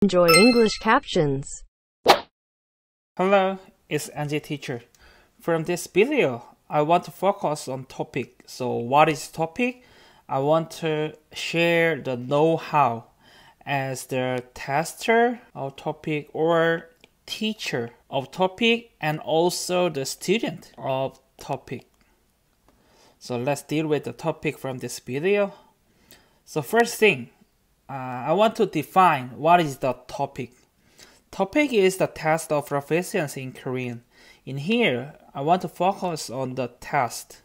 Enjoy English captions. Hello, it's Angie Teacher. From this video, I want to focus on topic. So what is topic? I want to share the know-how as the tester of topic or teacher of topic and also the student of topic. So let's deal with the topic from this video. So first thing, I want to define what is the topic. Topic is the test of proficiency in Korean. In here, I want to focus on the test.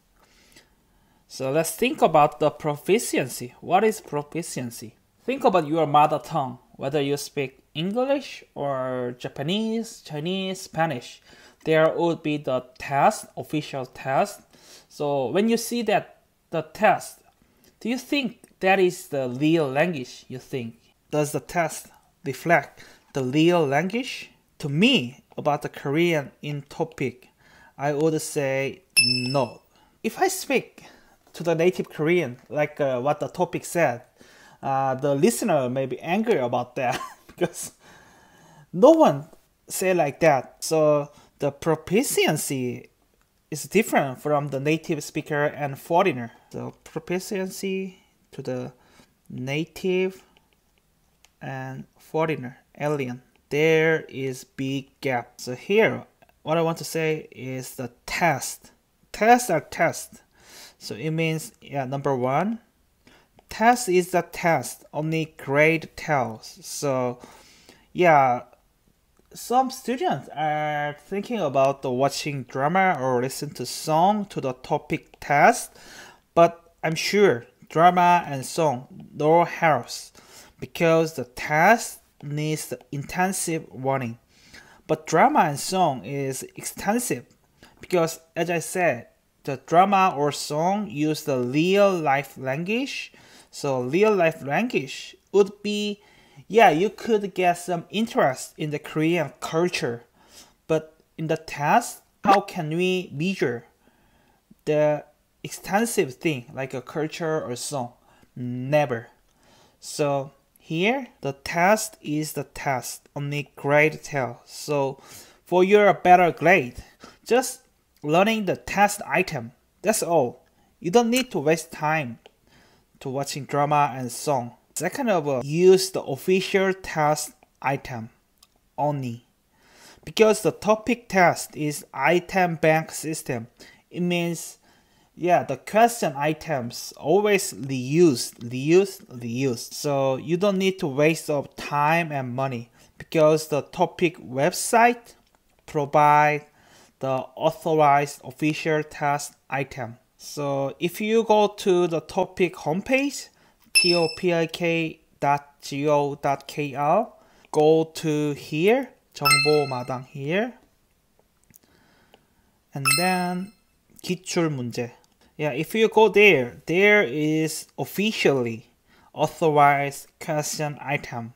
So let's think about the proficiency. What is proficiency? Think about your mother tongue, whether you speak English or Japanese, Chinese, Spanish. There would be the test, official test. So when you see that the test, do you think that is the real language you think? Does the test reflect the real language? To me, about the Korean in topic, I would say no. If I speak to the native Korean, like what the topic said, the listener may be angry about that because no one say like that. So the proficiency is different from the native speaker and foreigner. So proficiency to the native and foreigner, alien, there is big gap. So here, what I want to say is the test. Tests are tests. So it means, number one, test is the test, only grade tells. So some students are thinking about watching drama or listen to song to the topic test, but I'm sure drama and song no helps because the test needs the intensive warning. But drama and song is extensive because, as I said, the drama or song use the real life language. So real life language would be, you could get some interest in the Korean culture. But in the test, how can we measure the extensive thing like a culture or song? Never. So here, the test is the test, only grade tell. So for your better grade, just learning the test item, that's all. You don't need to waste time to watching drama and song. Second of all, use the official test item only. Because the topic test is item bank system, it means the question items always reused. So you don't need to waste of time and money because the topic website provide the authorized official test item. So if you go to the topic homepage, topik.go.kr, go to here, 정보마당 here, and then 기출문제. If you go there, there is officially authorized question item.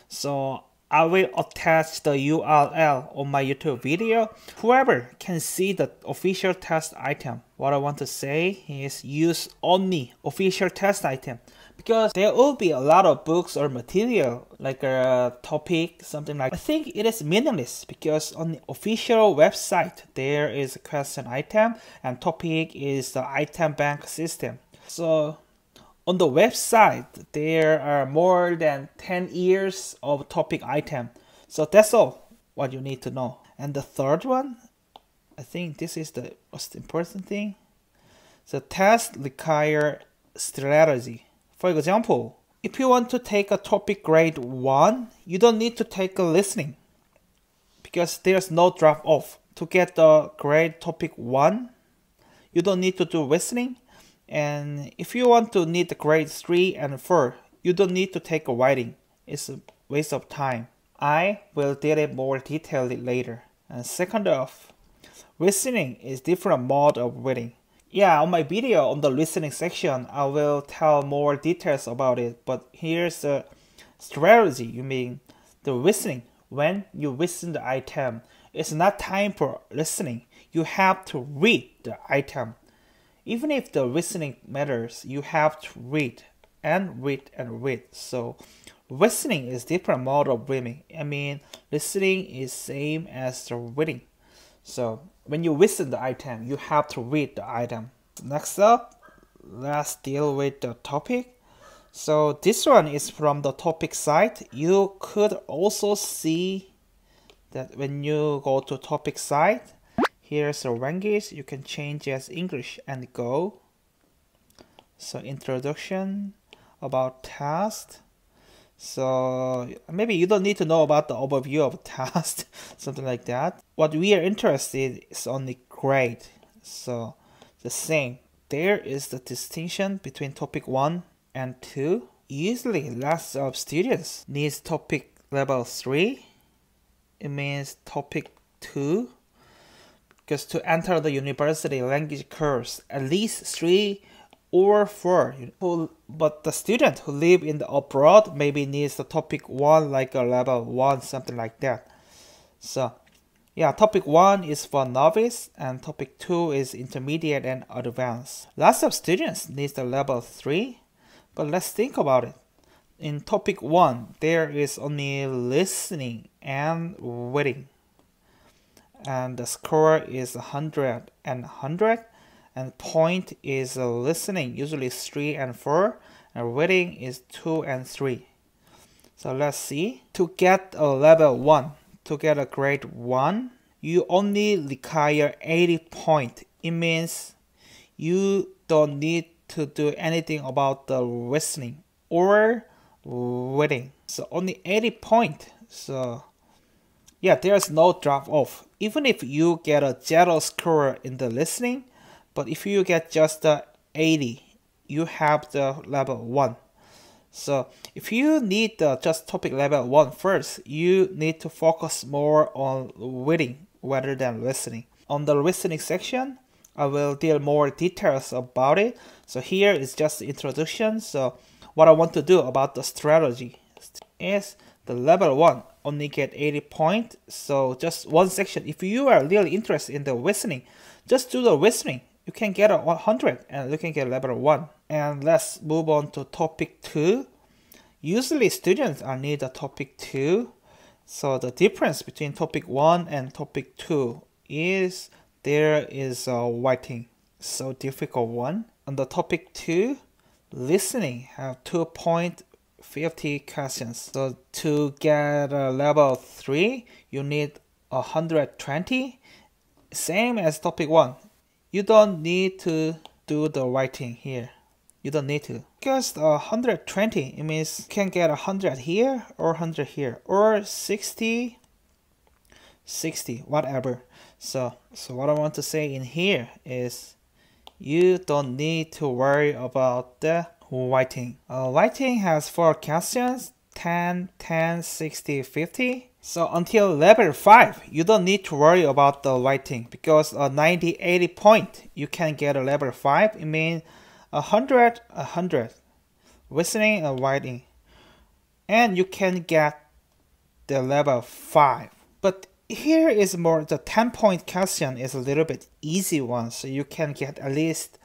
So I will attach the URL on my YouTube video. Whoever can see the official test item. What I want to say is use only official test item. Because there will be a lot of books or material like a topic, something like that. I think it is meaningless because on the official website there is a question item and topic is the item bank system. So on the website there are more than 10 years of topic item. So that's all what you need to know. And the third one, I think this is the most important thing. The test require strategy. For example, if you want to take a topic grade 1, you don't need to take a listening because there's no drop off. To get the grade topic 1, you don't need to do listening. And if you want to need the grade 3 and 4, you don't need to take a writing. It's a waste of time. I will deal it more detailed later. And second off, listening is different mode of reading. On my video on the listening section, I will tell more details about it. But here's the strategy. You mean the listening. When you listen the item, it's not time for listening. You have to read the item. even if the listening matters, you have to read and read and read. So listening is different mode of reading. I mean, listening is same as the reading. So when you listen the item, you have to read the item. Next up, let's deal with the topic. So this one is from the topic site. You could also see that when you go to topic site, here's the language. You can change as English and go. So introduction, about task. So maybe you don't need to know about the overview of task, something like that. What we are interested is on the grade. So the same. There is the distinction between topic 1 and 2. Usually lots of students needs topic level 3. It means topic 2. Because to enter the university language course, at least 3 or 4. But the student who live in the abroad maybe needs the topic 1, like a level 1, something like that. So yeah, topic 1 is for novice and topic 2 is intermediate and advanced. Lots of students need the level 3, but let's think about it. In topic 1, there is only listening and reading. And the score is 100 and 100. And point is listening, usually 3 and 4. And reading is 2 and 3. So let's see. To get a level 1, to get a grade 1, you only require 80 points. It means you don't need to do anything about the listening or reading. So only 80 points. So yeah, there's no drop off. Even if you get a 0 score in the listening, but if you get just the 80, you have the level 1. So if you need the just topic level 1 first, you need to focus more on reading rather than listening. On the listening section, I will deal more details about it. So here is just the introduction. So what I want to do about the strategy is the level 1 only get 80 points. So just one section. If you are really interested in the listening, just do the listening. You can get a 100 and you can get level 1. And let's move on to topic 2. Usually students are need a topic 2. So the difference between topic 1 and topic 2 is there is a writing. So difficult one. On the topic 2, listening have 2.50 questions. So to get a level 3, you need 120. Same as topic 1. You don't need to do the writing here. You don't need to. Because 120, it means you can get 100 here or 100 here. Or 60, 60, whatever. So what I want to say in here is you don't need to worry about the writing. Writing has 4 questions, 10, 10, 60, 50. So until level 5, you don't need to worry about the writing because 90, 80 point, you can get a level 5. It means 100, 100. Listening and writing. And you can get the level 5. But here is more, the 10-point question is a little bit easy one. So you can get at least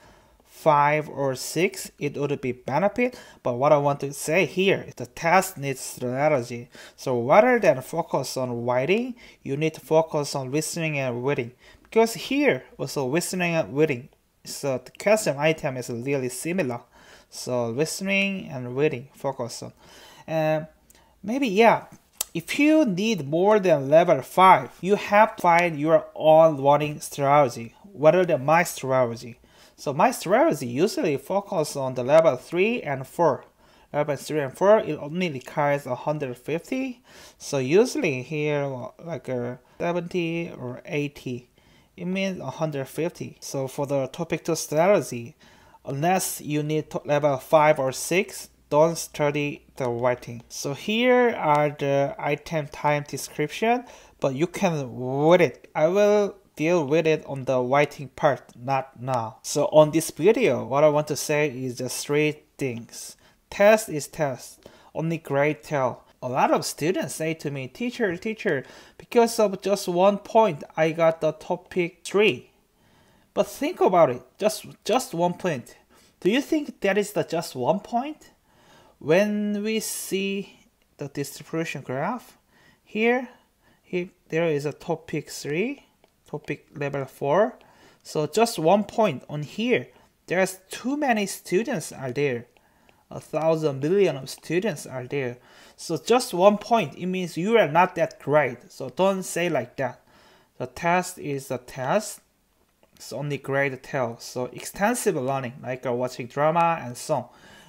5 or 6, it would be benefit. But what I want to say here is the test needs strategy. So rather than focus on writing, you need to focus on listening and reading. Because here also listening and reading, so the question item is really similar. So listening and reading, focus on. And maybe yeah, if you need more than level 5, you have to find your own learning strategy rather than my strategy. So my strategy usually focus on the level 3 and 4. Level 3 and 4, it only requires 150. So usually here like a 70 or 80. It means 150. So for the topic 2 strategy, unless you need level 5 or 6, don't study the writing. So here are the item time description, but you can read it. I will deal with it on the writing part, not now. So on this video, what I want to say is just 3 things. Test is test, only grade tell. A lot of students say to me, teacher, because of just 1 point, I got the topic 3. But think about it, just 1 point. Do you think that is the just 1 point? When we see the distribution graph, here there is a topic 3, topic level 4. So just 1 point on here. There's too many students are there. 1,000 million of students are there. So just 1 point, it means you are not that great. So don't say like that. The test is the test. It's only grade tells. So extensive learning, like watching drama and so on,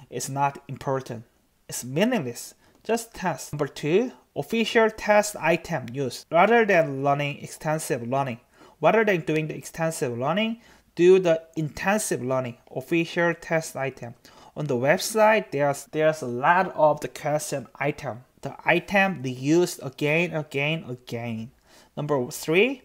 is not important. It's meaningless. Just test. Number 2, official test item used. Rather than learning extensive learning, rather than doing the extensive learning, do the intensive learning. Official test item. On the website, there's a lot of the question item. The item they used again. Number 3,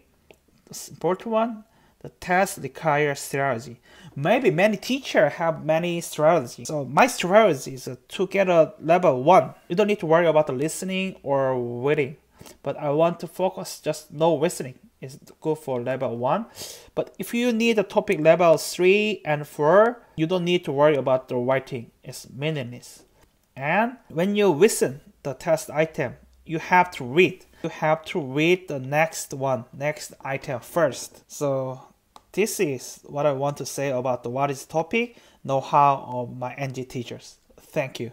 the important one, the test requires strategy. Maybe many teachers have many strategies. So my strategy is to get a level 1. You don't need to worry about the listening or reading. But I want to focus just no listening. It's good for level 1. But if you need a topic level 3 and 4, you don't need to worry about the writing. It's meaningless. And when you listen the test item, you have to read. You have to read the next item first. So this is what I want to say about the what is topic know-how of my NG teachers. Thank you.